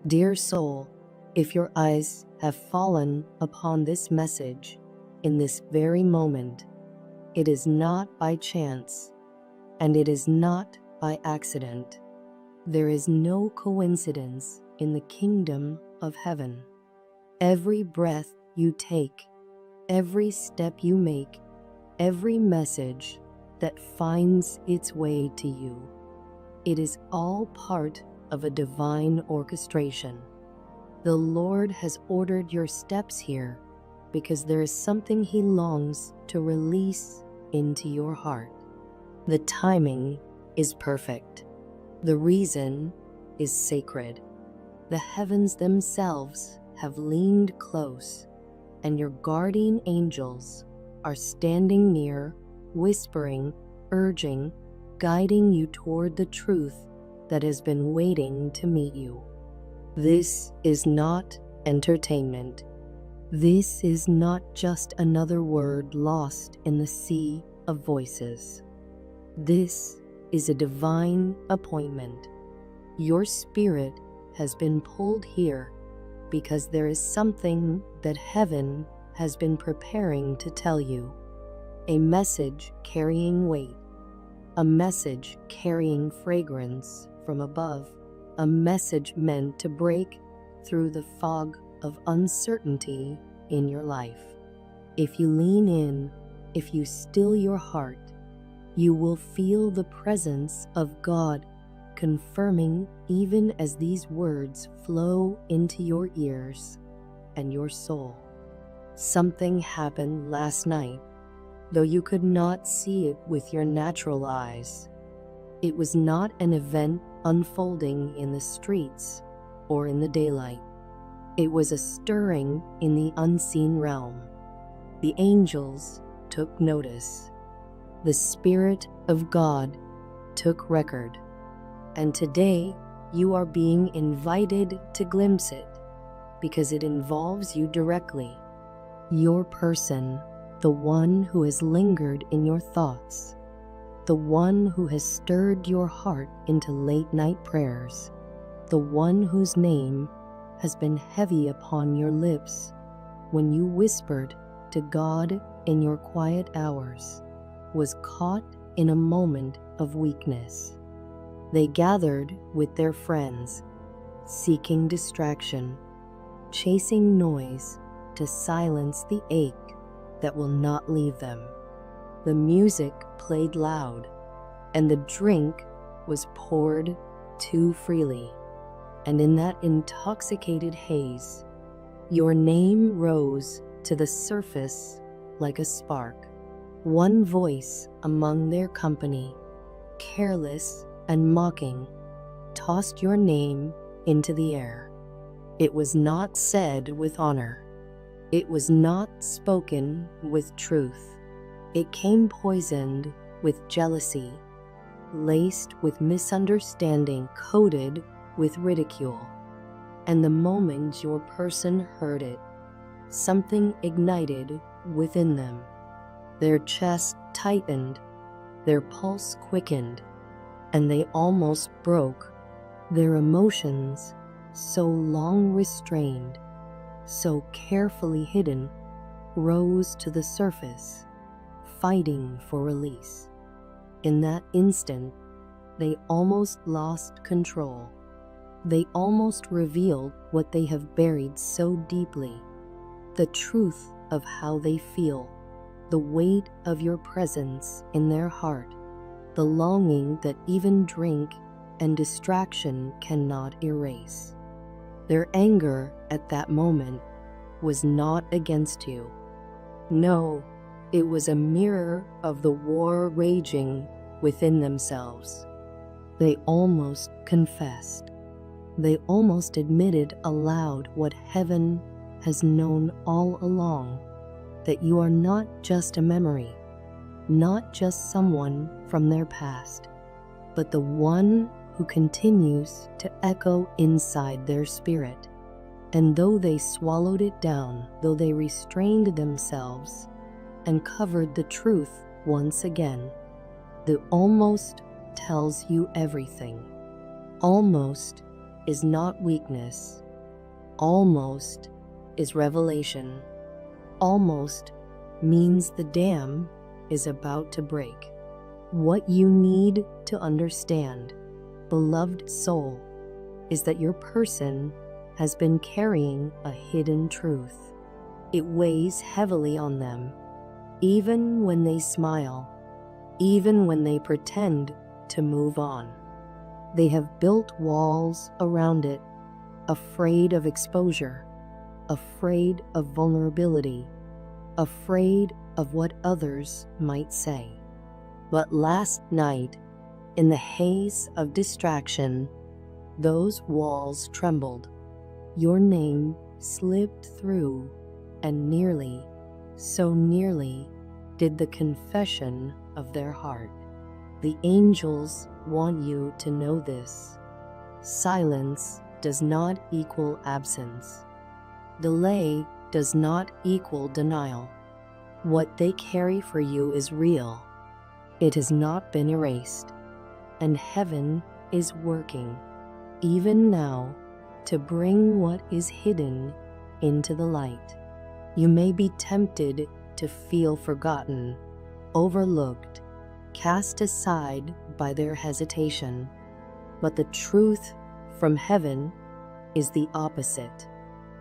Dear soul, if your eyes have fallen upon this message in this very moment, it is not by chance, and it is not by accident. There is no coincidence in the kingdom of heaven. Every breath you take, every step you make, every message that finds its way to you, it is all part of a divine orchestration. The Lord has ordered your steps here because there is something He longs to release into your heart. The timing is perfect. The reason is sacred. The heavens themselves have leaned close, and your guardian angels are standing near, whispering, urging, guiding you toward the truth that has been waiting to meet you. This is not entertainment. This is not just another word lost in the sea of voices. This is a divine appointment. Your spirit has been pulled here because there is something that heaven has been preparing to tell you. A message carrying weight, a message carrying fragrance from above, a message meant to break through the fog of uncertainty in your life. If you lean in, if you still your heart, you will feel the presence of God confirming even as these words flow into your ears and your soul. Something happened last night, though you could not see it with your natural eyes. It was not an event unfolding in the streets or in the daylight. It was a stirring in the unseen realm. The angels took notice. The Spirit of God took record. And today you are being invited to glimpse it because it involves you directly. Your person, the one who has lingered in your thoughts, the one who has stirred your heart into late night prayers, the one whose name has been heavy upon your lips when you whispered to God in your quiet hours, was caught in a moment of weakness. They gathered with their friends, seeking distraction, chasing noise to silence the ache that will not leave them. The music played loud, and the drink was poured too freely. And in that intoxicated haze, your name rose to the surface like a spark. One voice among their company, careless and mocking, tossed your name into the air. It was not said with honor. It was not spoken with truth. It came poisoned with jealousy, laced with misunderstanding, coated with ridicule. And the moment your person heard it, something ignited within them. Their chest tightened, their pulse quickened, and they almost broke. Their emotions, so long restrained, so carefully hidden, rose to the surface, fighting for release. In that instant, they almost lost control. They almost revealed what they have buried so deeply, the truth of how they feel, the weight of your presence in their heart, the longing that even drink and distraction cannot erase. Their anger at that moment was not against you. No, it was a mirror of the war raging within themselves. They almost confessed. They almost admitted aloud what heaven has known all along, that you are not just a memory, not just someone from their past, but the one who continues to echo inside their spirit. And though they swallowed it down, though they restrained themselves and covered the truth once again, the almost tells you everything. Almost is not weakness. Almost is revelation. Almost means the dam is about to break. What you need to understand, beloved soul, is that your person has been carrying a hidden truth. It weighs heavily on them, even when they smile, even when they pretend to move on. They have built walls around it, afraid of exposure, afraid of vulnerability, afraid of what others might say. But last night, in the haze of distraction, those walls trembled. Your name slipped through, and nearly, so nearly, did the confession of their heart. The angels want you to know this. Silence does not equal absence. Delay does not equal denial. What they carry for you is real. It has not been erased, and heaven is working, even now, to bring what is hidden into the light. You may be tempted to feel forgotten, overlooked, cast aside by their hesitation, but the truth from heaven is the opposite.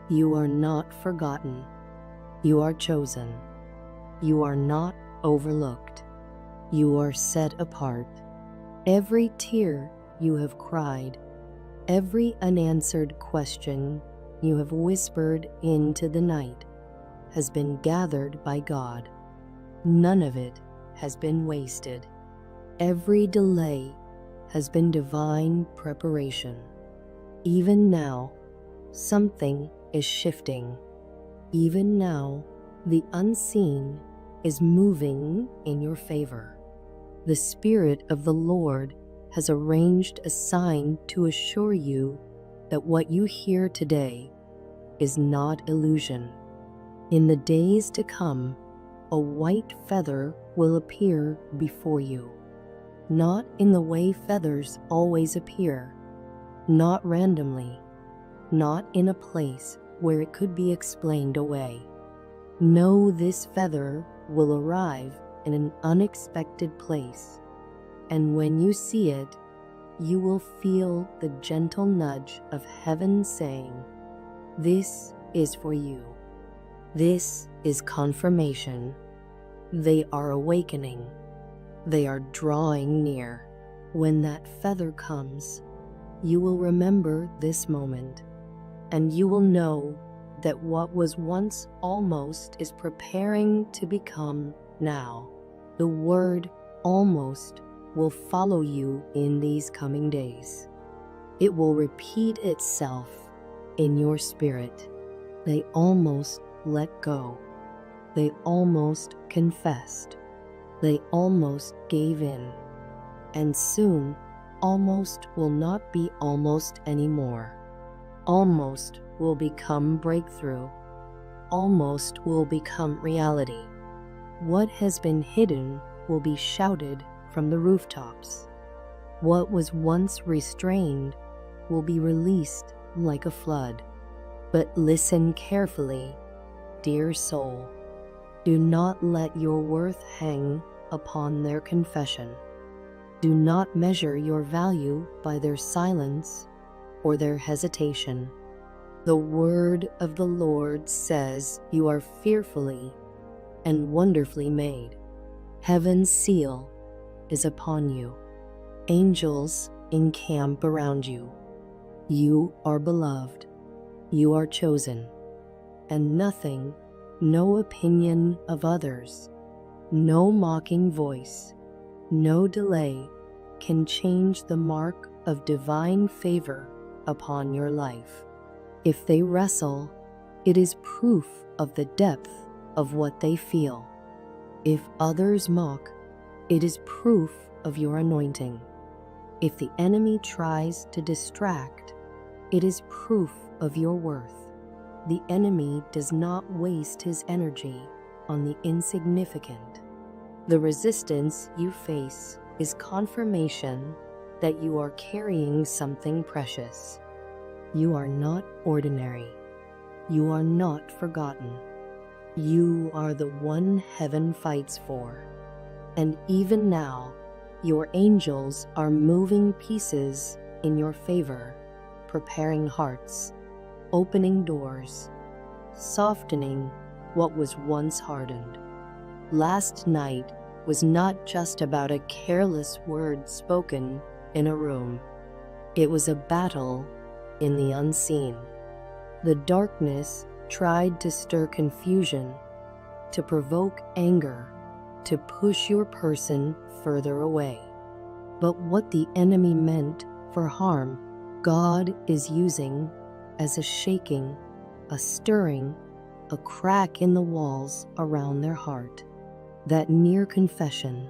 You are not forgotten. You are chosen. You are not overlooked. You are set apart. Every tear you have cried, every unanswered question you have whispered into the night has been gathered by God. None of it has been wasted. Every delay has been divine preparation. Even now, something is shifting. Even now, the unseen is moving in your favor. The Spirit of the Lord has arranged a sign to assure you that what you hear today is not illusion. In the days to come, a white feather will appear before you, not in the way feathers always appear, not randomly, not in a place where it could be explained away. No, this feather will arrive in an unexpected place, and when you see it, you will feel the gentle nudge of heaven saying, "This is for you." This is confirmation. They are awakening. They are drawing near. When that feather comes, you will remember this moment, and you will know that what was once almost is preparing to become now. The word almost will follow you in these coming days. It will repeat itself in your spirit. They almost let go. They almost confessed. They almost gave in. And soon, almost will not be almost anymore. Almost will become breakthrough. Almost will become reality. What has been hidden will be shouted from the rooftops. What was once restrained will be released like a flood. But listen carefully, dear soul. Do not let your worth hang upon their confession. Do not measure your value by their silence or their hesitation. The word of the Lord says you are fearfully and wonderfully made. Heaven's seal is upon you. Angels encamp around you. You are beloved. You are chosen. And nothing, no opinion of others, no mocking voice, no delay can change the mark of divine favor upon your life. If they wrestle, it is proof of the depth of what they feel. If others mock, it is proof of your anointing. If the enemy tries to distract, it is proof of your worth. The enemy does not waste his energy on the insignificant. The resistance you face is confirmation that you are carrying something precious. You are not ordinary. You are not forgotten. You are the one heaven fights for. And even now, your angels are moving pieces in your favor, preparing hearts, opening doors, softening what was once hardened. Last night was not just about a careless word spoken in a room. It was a battle in the unseen. The darkness tried to stir confusion, to provoke anger, to push your person further away. But what the enemy meant for harm, God is using as a shaking, a stirring, a crack in the walls around their heart. That near confession,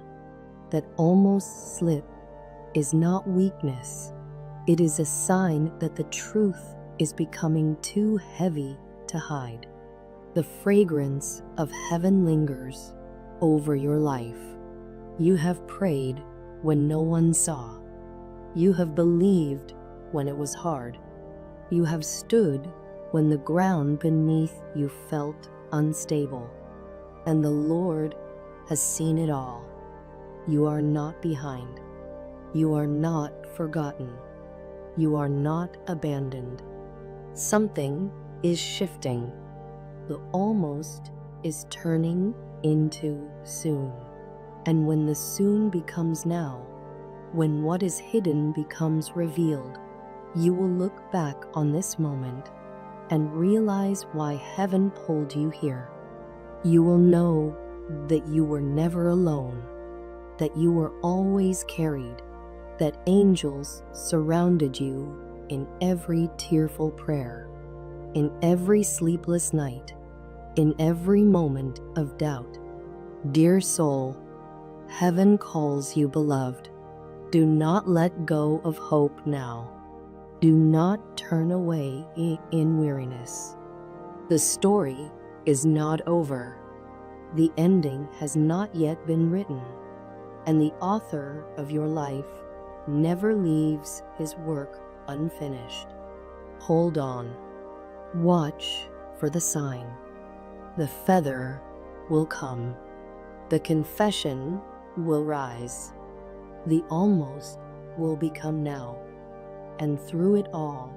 that almost slip, is not weakness. It is a sign that the truth is becoming too heavy to hide. The fragrance of heaven lingers over your life. You have prayed when no one saw. You have believed when it was hard. You have stood when the ground beneath you felt unstable. And the Lord has seen it all. You are not behind. You are not forgotten. You are not abandoned. Something is shifting. The almost is turning into soon. And when the soon becomes now, when what is hidden becomes revealed, you will look back on this moment and realize why heaven pulled you here. You will know that you were never alone, that you were always carried, that angels surrounded you in every tearful prayer, in every sleepless night, in every moment of doubt. Dear soul, heaven calls you beloved. Do not let go of hope now. Do not turn away in weariness. The story is not over. The ending has not yet been written, and the author of your life never leaves his work unfinished. Hold on. Watch for the sign. The feather will come. The confession will rise. The almost will become now. And through it all,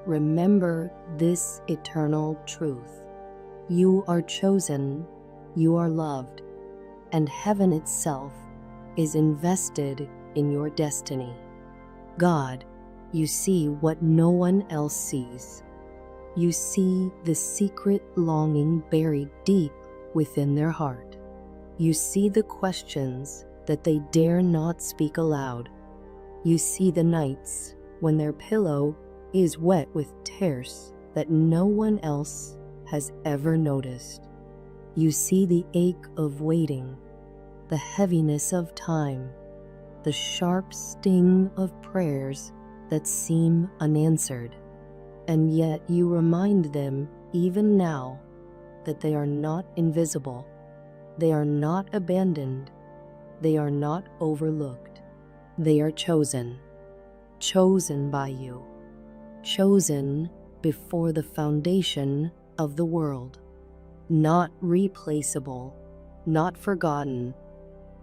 remember this eternal truth. You are chosen, you are loved, and heaven itself is invested in your destiny. God, you see what no one else sees. You see the secret longing buried deep within their heart. You see the questions that they dare not speak aloud. You see the nights when their pillow is wet with tears that no one else has ever noticed. You see the ache of waiting, the heaviness of time, the sharp sting of prayers that seem unanswered. And yet you remind them even now that they are not invisible, they are not abandoned, they are not overlooked. They are chosen, chosen by you, chosen before the foundation of the world, not replaceable, not forgotten,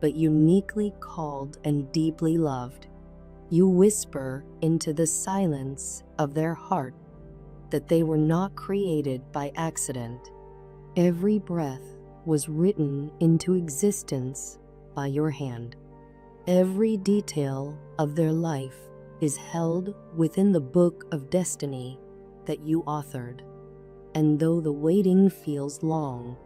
but uniquely called and deeply loved. You whisper into the silence of their heart that they were not created by accident. Every breath was written into existence by your hand. Every detail of their life is held within the book of destiny that you authored. And though the waiting feels long,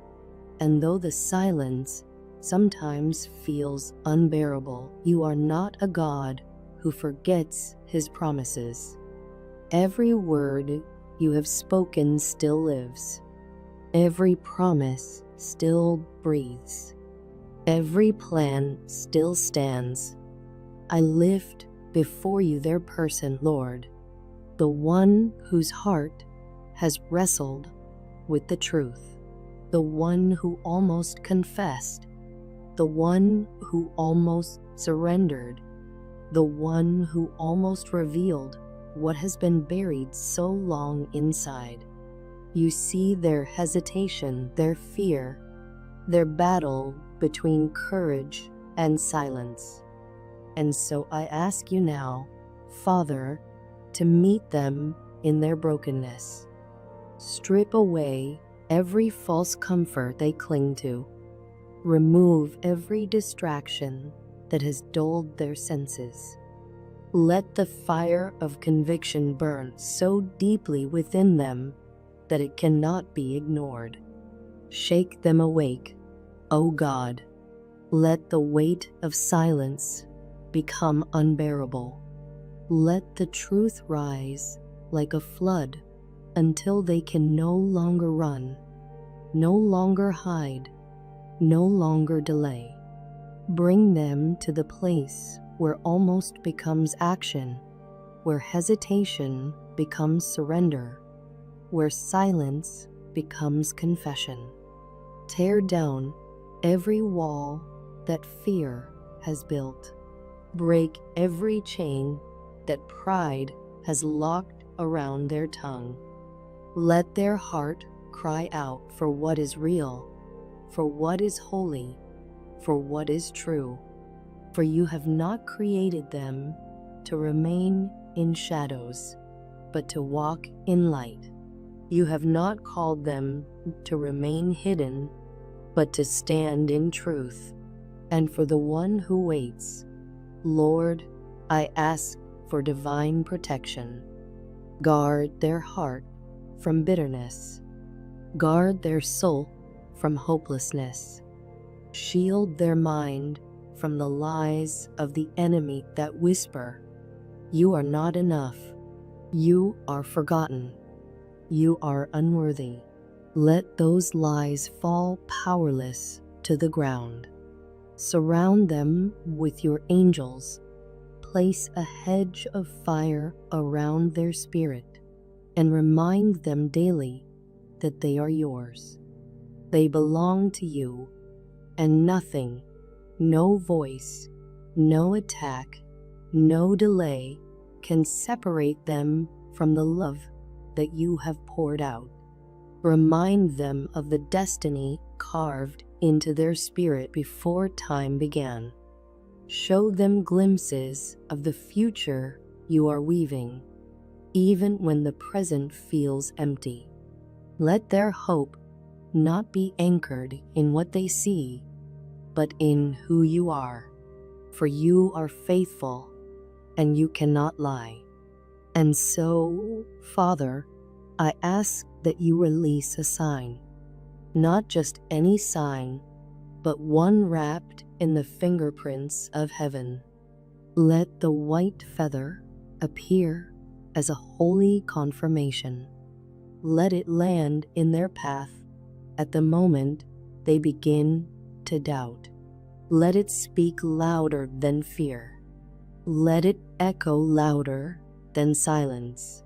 and though the silence sometimes feels unbearable, you are not a God who forgets his promises. Every word you have spoken still lives. Every promise still breathes. Every plan still stands. I lift before you their person, Lord, the one whose heart has wrestled with the truth, the one who almost confessed, the one who almost surrendered, the one who almost revealed what has been buried so long inside. You see their hesitation, their fear, their battle between courage and silence. And so I ask you now, Father, to meet them in their brokenness. Strip away every false comfort they cling to. Remove every distraction that has dulled their senses. Let the fire of conviction burn so deeply within them that it cannot be ignored. Shake them awake, O God. Let the weight of silence become unbearable. Let the truth rise like a flood until they can no longer run, no longer hide, no longer delay. Bring them to the place where almost becomes action, where hesitation becomes surrender, where silence becomes confession. Tear down every wall that fear has built. Break every chain that pride has locked around their tongue. Let their heart cry out for what is real, for what is holy, for what is true. For you have not created them to remain in shadows, but to walk in light. You have not called them to remain hidden, but to stand in truth. And for the one who waits, Lord, I ask for divine protection. Guard their heart from bitterness. Guard their soul from hopelessness. Shield their mind from the lies of the enemy that whisper, "You are not enough. You are forgotten. You are unworthy." Let those lies fall powerless to the ground. Surround them with your angels. Place a hedge of fire around their spirit and remind them daily that they are yours. They belong to you, and nothing, no voice, no attack, no delay can separate them from the love that you have poured out. Remind them of the destiny carved into their spirit before time began. Show them glimpses of the future you are weaving, even when the present feels empty. Let their hope not be anchored in what they see, but in who you are. For you are faithful, and you cannot lie. And so, Father, I ask that you release a sign, not just any sign, but one wrapped in the fingerprints of heaven. Let the white feather appear as a holy confirmation. Let it land in their path at the moment they begin to doubt. Let it speak louder than fear. Let it echo louder than silence.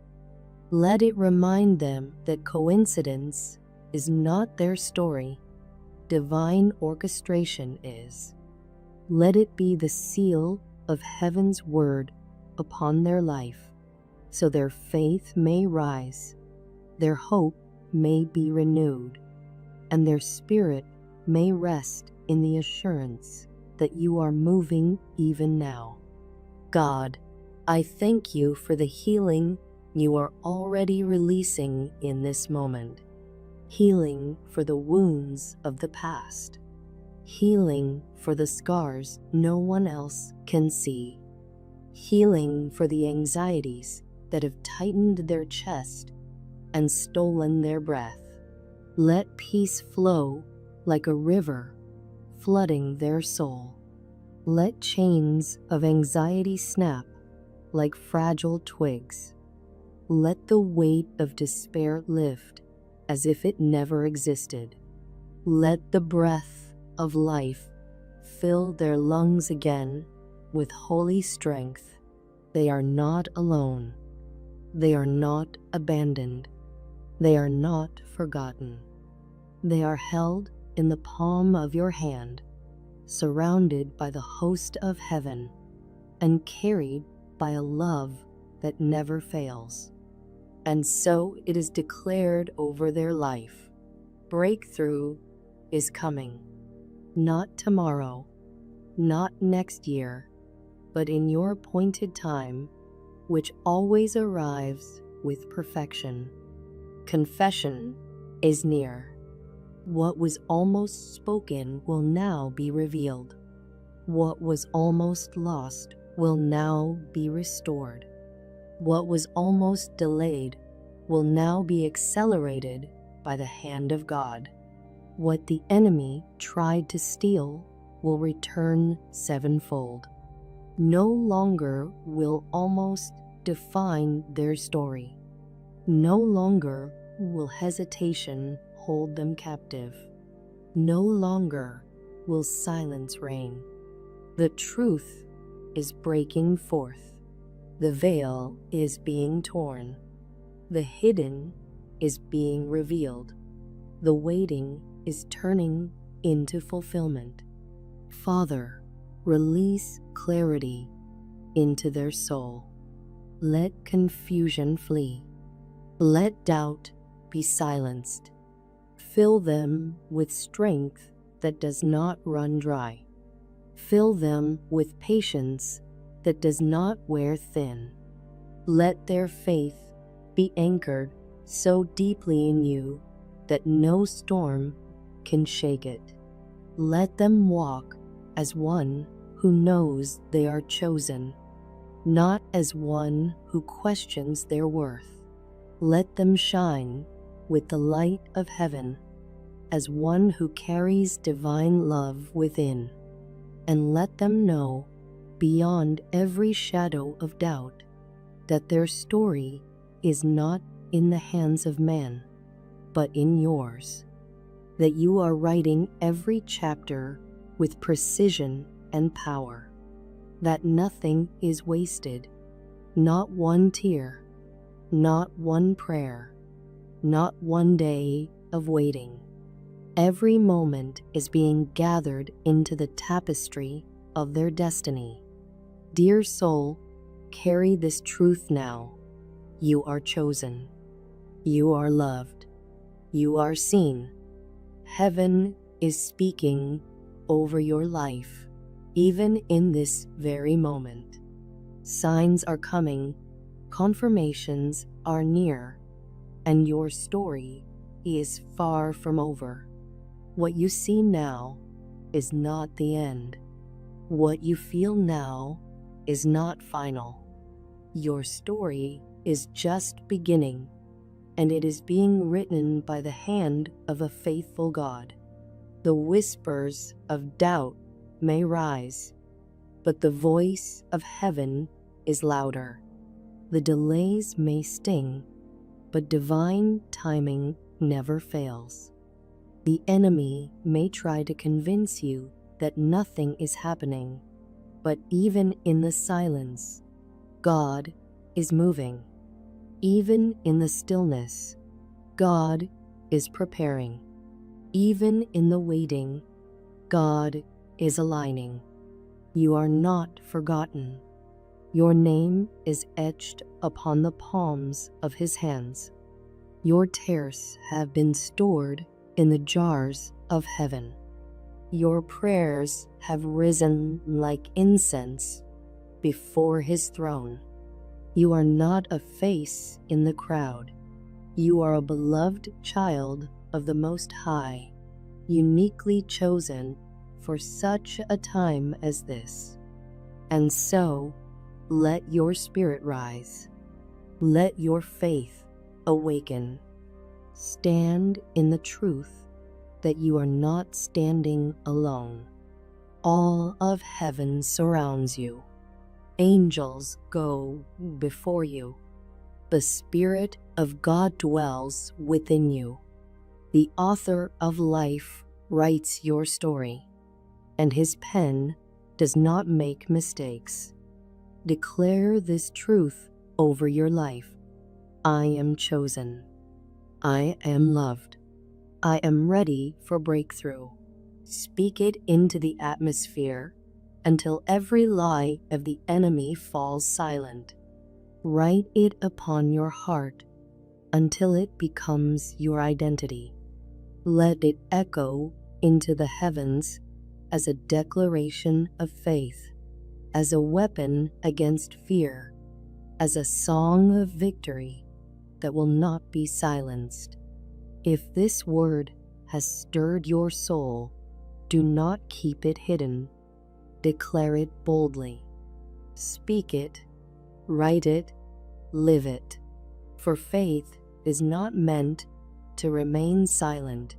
Let it remind them that coincidence is not their story. Divine orchestration is. Let it be the seal of heaven's word upon their life, so their faith may rise, their hope may be renewed, and their spirit may rest in the assurance that you are moving even now. God, I thank you for the healing you are already releasing in this moment. Healing for the wounds of the past. Healing for the scars no one else can see. Healing for the anxieties that have tightened their chest and stolen their breath. Let peace flow like a river, flooding their soul. Let chains of anxiety snap like fragile twigs. Let the weight of despair lift as if it never existed. Let the breath of life fill their lungs again with holy strength. They are not alone. They are not abandoned. They are not forgotten. They are held in the palm of your hand, surrounded by the host of heaven, and carried by a love that never fails. And so it is declared over their life. Breakthrough is coming. Not tomorrow, not next year, but in your appointed time, which always arrives with perfection. Confession is near. What was almost spoken will now be revealed. What was almost lost will now be restored. What was almost delayed will now be accelerated by the hand of God. What the enemy tried to steal will return sevenfold. No longer will almost define their story. No longer will hesitation hold them captive. No longer will silence reign. The truth is breaking forth. The veil is being torn. The hidden is being revealed. The waiting is turning into fulfillment. Father, release clarity into their soul. Let confusion flee. Let doubt be silenced. Fill them with strength that does not run dry. Fill them with patience that does not wear thin. Let their faith be anchored so deeply in you that no storm can shake it. Let them walk as one who knows they are chosen, not as one who questions their worth. Let them shine with the light of heaven as one who carries divine love within. And let them know, beyond every shadow of doubt, that their story is not in the hands of man, but in yours. That you are writing every chapter with precision and power. That nothing is wasted, not one tear, not one prayer, not one day of waiting. Every moment is being gathered into the tapestry of their destiny. Dear soul, carry this truth now. You are chosen. You are loved. You are seen. Heaven is speaking over your life, even in this very moment. Signs are coming, confirmations are near, and your story is far from over. What you see now is not the end. What you feel now is not final. Your story is just beginning, and it is being written by the hand of a faithful God. The whispers of doubt may rise, but the voice of heaven is louder. The delays may sting, but divine timing never fails. The enemy may try to convince you that nothing is happening, but even in the silence, God is moving. Even in the stillness, God is preparing. Even in the waiting, God is aligning. You are not forgotten. Your name is etched upon the palms of His hands. Your tears have been stored in the jars of heaven. Your prayers have risen like incense before His throne. You are not a face in the crowd. You are a beloved child of the Most High, uniquely chosen for such a time as this. And so, let your spirit rise. Let your faith awaken. Stand in the truth that you are not standing alone. All of heaven surrounds you. Angels go before you. The Spirit of God dwells within you. The author of life writes your story, and His pen does not make mistakes. Declare this truth over your life. I am chosen. I am loved. I am ready for breakthrough. Speak it into the atmosphere until every lie of the enemy falls silent. Write it upon your heart until it becomes your identity. Let it echo into the heavens as a declaration of faith, as a weapon against fear, as a song of victory that will not be silenced. If this word has stirred your soul, do not keep it hidden. Declare it boldly. Speak it, write it, live it. For faith is not meant to remain silent.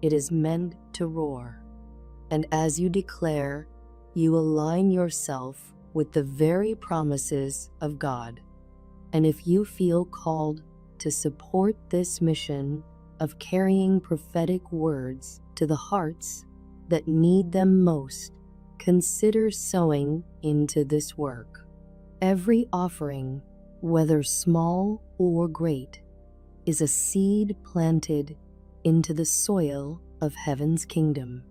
It is meant to roar. And as you declare, you align yourself with the very promises of God. And if you feel called to support this mission of carrying prophetic words to the hearts that need them most, consider sowing into this work. Every offering, whether small or great, is a seed planted into the soil of heaven's kingdom.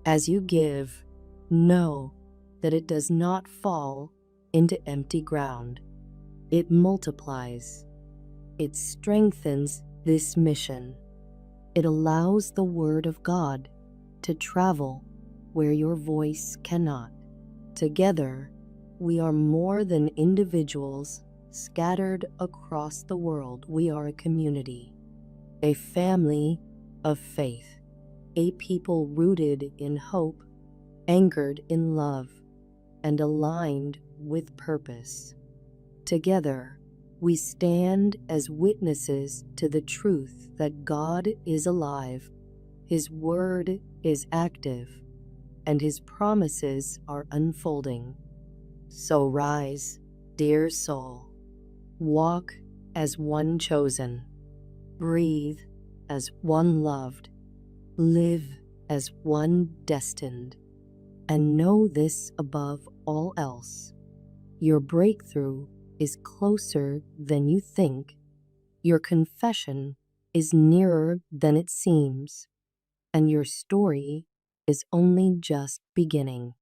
As you give, know that it does not fall into empty ground. It multiplies. It strengthens this mission. It allows the word of God to travel where your voice cannot. Together, we are more than individuals scattered across the world. We are a community, a family of faith, a people rooted in hope, anchored in love, and aligned with purpose. Together, we stand as witnesses to the truth that God is alive, His word is active, and His promises are unfolding. So rise, dear soul. Walk as one chosen. Breathe as one loved. Live as one destined. And know this above all else: your breakthrough is closer than you think. Your confession is nearer than it seems. And your story is only just beginning.